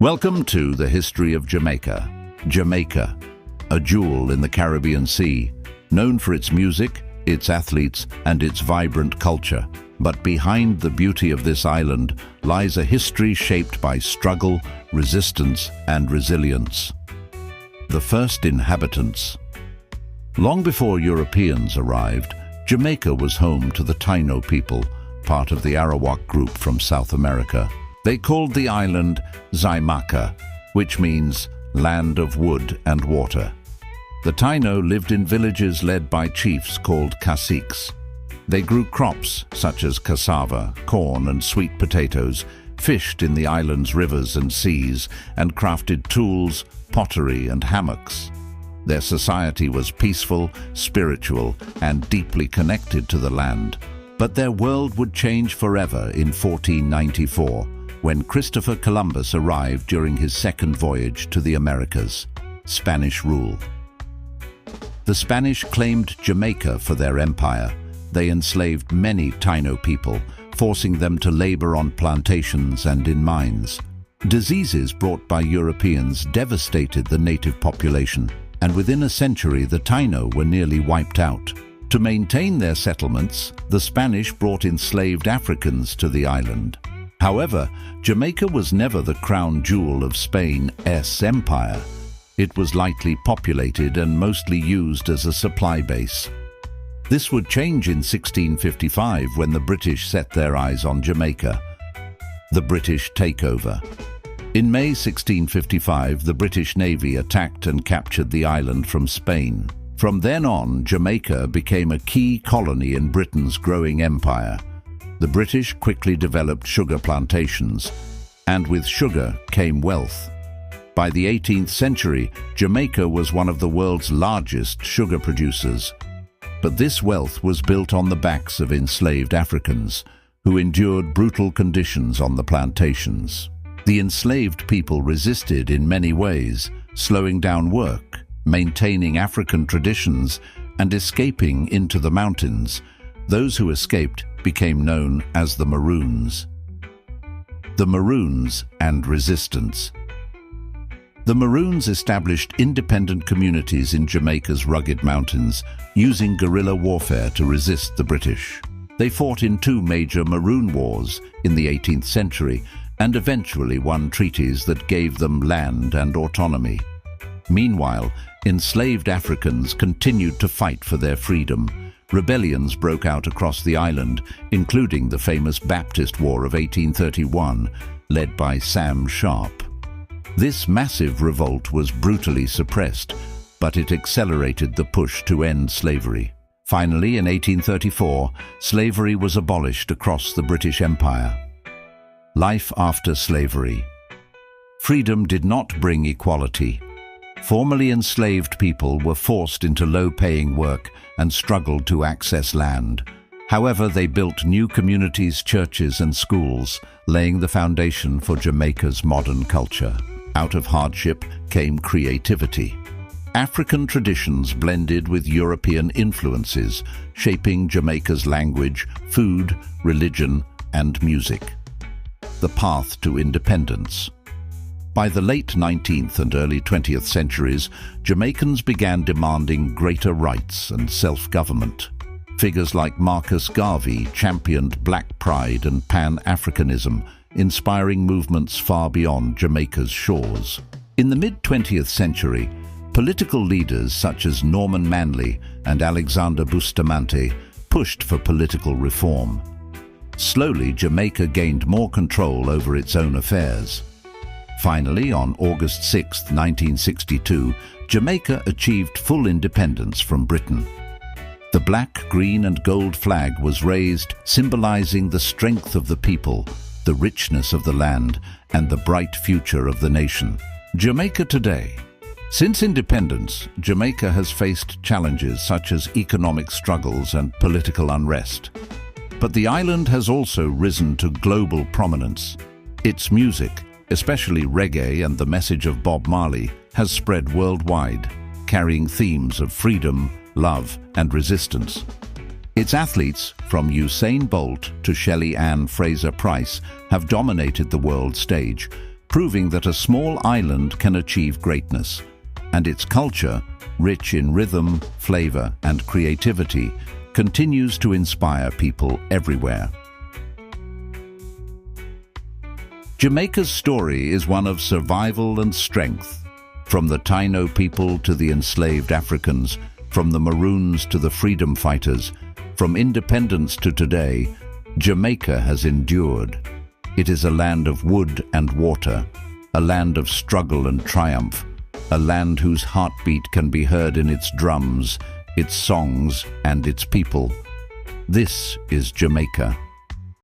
Welcome to the history of Jamaica. Jamaica, a jewel in the Caribbean Sea, known for its music, its athletes, and its vibrant culture. But behind the beauty of this island lies a history shaped by struggle, resistance, and resilience. The first inhabitants. Long before Europeans arrived, Jamaica was home to the Taino people, part of the Arawak group from South America. They called the island Jamaica, which means land of wood and water. The Taino lived in villages led by chiefs called caciques. They grew crops such as cassava, corn, and sweet potatoes, fished in the island's rivers and seas, and crafted tools, pottery, and hammocks. Their society was peaceful, spiritual, and deeply connected to the land. But their world would change forever in 1494, when Christopher Columbus arrived during his second voyage to the Americas. Spanish rule. The Spanish claimed Jamaica for their empire. They enslaved many Taino people, forcing them to labor on plantations and in mines. Diseases brought by Europeans devastated the native population, and within a century the Taino were nearly wiped out. To maintain their settlements, the Spanish brought enslaved Africans to the island. However, Jamaica was never the crown jewel of Spain's empire. It was lightly populated and mostly used as a supply base. This would change in 1655 when the British set their eyes on Jamaica. The British takeover. In May 1655, the British Navy attacked and captured the island from Spain. From then on, Jamaica became a key colony in Britain's growing empire. The British quickly developed sugar plantations, and with sugar came wealth. By the 18th century, Jamaica was one of the world's largest sugar producers. But this wealth was built on the backs of enslaved Africans, who endured brutal conditions on the plantations. The enslaved people resisted in many ways, slowing down work, maintaining African traditions, and escaping into the mountains. Those who escaped became known as the Maroons. The Maroons and resistance. The Maroons established independent communities in Jamaica's rugged mountains, using guerrilla warfare to resist the British. They fought in two major Maroon wars in the 18th century and eventually won treaties that gave them land and autonomy. Meanwhile, enslaved Africans continued to fight for their freedom. Rebellions broke out across the island, including the famous Baptist War of 1831, led by Sam Sharpe. This massive revolt was brutally suppressed, but it accelerated the push to end slavery. Finally, in 1834, slavery was abolished across the British Empire. Life after slavery. Freedom did not bring equality. Formerly enslaved people were forced into low-paying work and struggled to access land. However, they built new communities, churches, and schools, laying the foundation for Jamaica's modern culture. Out of hardship came creativity. African traditions blended with European influences, shaping Jamaica's language, food, religion, and music. The path to independence. By the late 19th and early 20th centuries, Jamaicans began demanding greater rights and self-government. Figures like Marcus Garvey championed black pride and Pan-Africanism, inspiring movements far beyond Jamaica's shores. In the mid-20th century, political leaders such as Norman Manley and Alexander Bustamante pushed for political reform. Slowly, Jamaica gained more control over its own affairs. Finally, on August 6, 1962, Jamaica achieved full independence from Britain. The black, green, and gold flag was raised, symbolizing the strength of the people, the richness of the land, and the bright future of the nation. Jamaica today. Since independence, Jamaica has faced challenges such as economic struggles and political unrest. But the island has also risen to global prominence. Its music, especially reggae and the message of Bob Marley, has spread worldwide, carrying themes of freedom, love, and resistance. Its athletes, from Usain Bolt to Shelly Ann Fraser-Price, have dominated the world stage, proving that a small island can achieve greatness. And its culture, rich in rhythm, flavor, and creativity, continues to inspire people everywhere. Jamaica's story is one of survival and strength. From the Taino people to the enslaved Africans, from the Maroons to the freedom fighters, from independence to today, Jamaica has endured. It is a land of wood and water, a land of struggle and triumph, a land whose heartbeat can be heard in its drums, its songs, and its people. This is Jamaica.